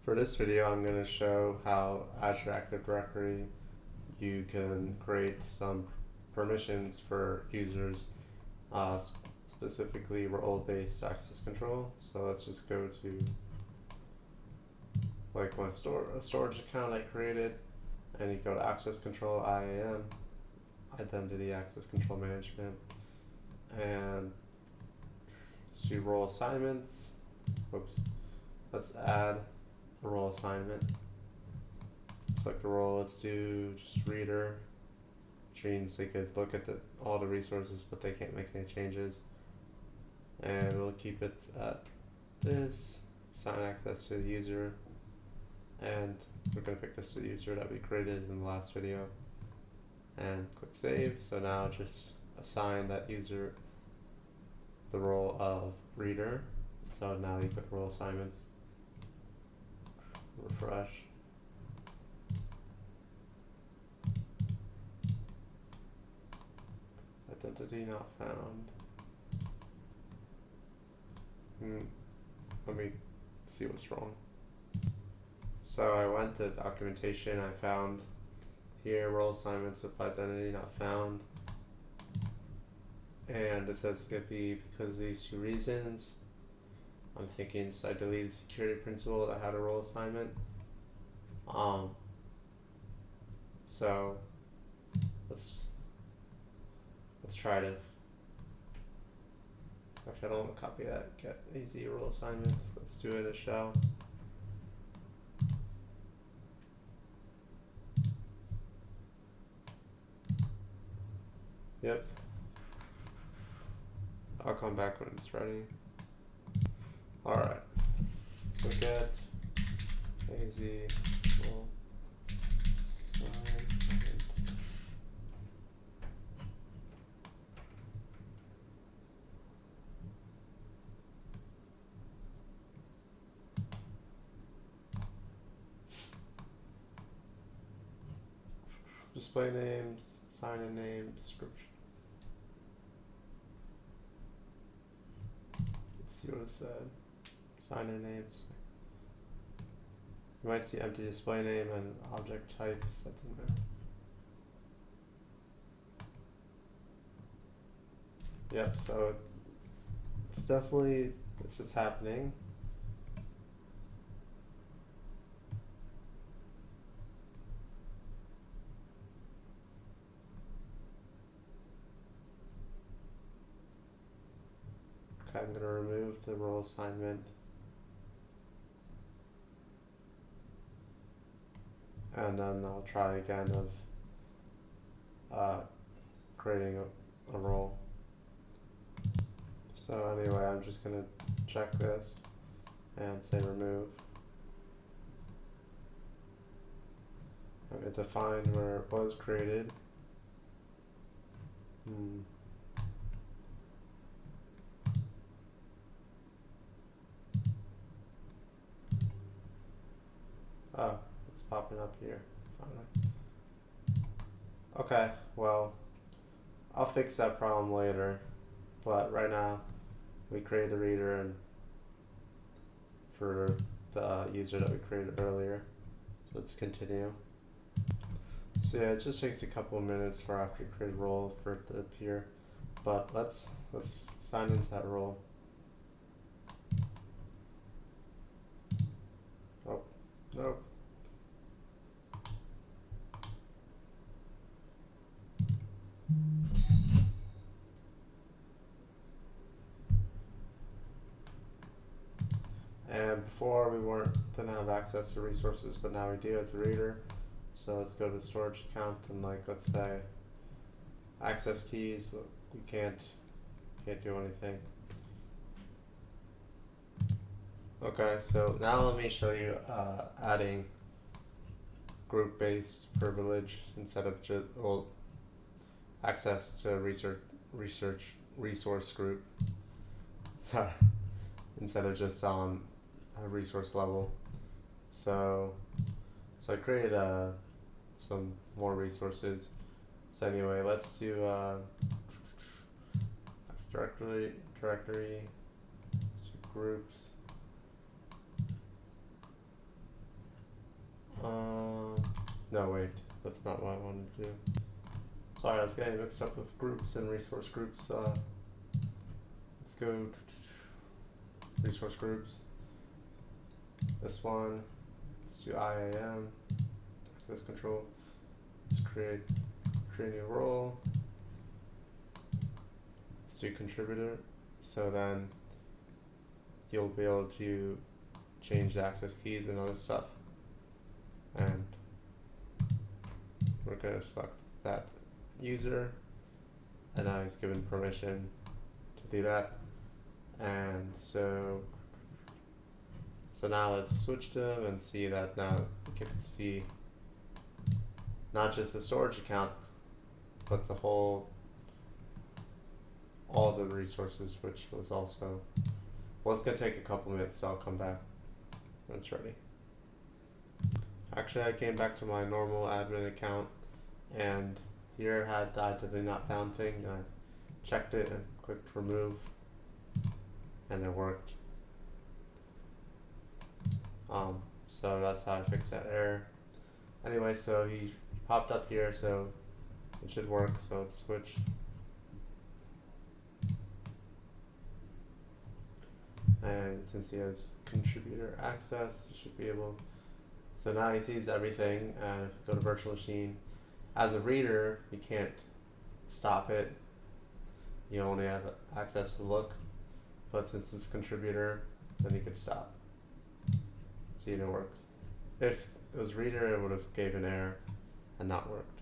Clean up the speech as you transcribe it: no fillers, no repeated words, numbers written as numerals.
For this video, I'm going to show how Azure Active Directory you can create some permissions for users, specifically role-based access control. So let's just go to like my storage account I created, and you go to access control, IAM, identity access control management, and let's do role assignments. Whoops. Let's add a role assignment. Select the role. Let's do just reader, which means they could look at all the resources, but they can't make any changes. And we'll keep it at this. Assign access to the user, and we're going to pick this user that we created in the last video, and click save. So now just assign that user the role of reader. So now you put role assignments. Refresh. Identity not found. Let me see what's wrong. So I went to documentation. I found here role assignments with identity not found, and it says it could be because of these two reasons. I'm thinking so I deleted security principal that had a role assignment. So let's try this. Actually, I don't want to copy that. Get AZ role assignment. Let's do it as shell. Yep. I'll come back when it's ready. Alright. So get AZ role assignment. Display name, sign in name, description. Let's see what it said. Sign in names. You might see empty display name and object type set in there. Yep, so it's definitely, this is happening. I'm going to remove the role assignment, and then I'll try again of creating a role. So anyway, I'm just going to check this and say remove. I'm going to define where it was created. Oh, it's popping up here, finally. Okay, well, I'll fix that problem later, but right now, we create a reader and for the user that we created earlier. So let's continue. So yeah, it just takes a couple of minutes for after you create a role for it to appear, but let's sign into that role. Oh, nope. And before we didn't have access to resources, but now we do as a reader. So let's go to the storage account and let's say access keys. We can't do anything. Okay, so now let me show you adding group-based privilege instead of just access to resource group. Sorry, instead of just on a resource level. So I created some more resources. So anyway, let's do directory, let's do groups, No, wait, that's not what I wanted to do. Sorry, I was getting mixed up with groups and resource groups. Let's go resource groups. This one, let's do IAM, access control. Let's create a new role. Let's do contributor. So then you'll be able to change the access keys and other stuff. And we're going to select that user, and now he's given permission to do that. And so now let's switch to him and see that now we can see not just the storage account, but the whole, all the resources, which was also, well, it's going to take a couple minutes, so I'll come back when it's ready. Actually, I came back to my normal admin account, and here it had the identity not found thing. I checked it and clicked remove, and it worked. So that's how I fixed that error. Anyway, so he popped up here, so it should work. So let's switch. And since he has contributor access, he should be able. So now he sees everything, and if you go to virtual machine, as a reader, you can't stop it. You only have access to look, but since it's contributor, then you can stop. See, it works. If it was reader, it would have gave an error and not worked.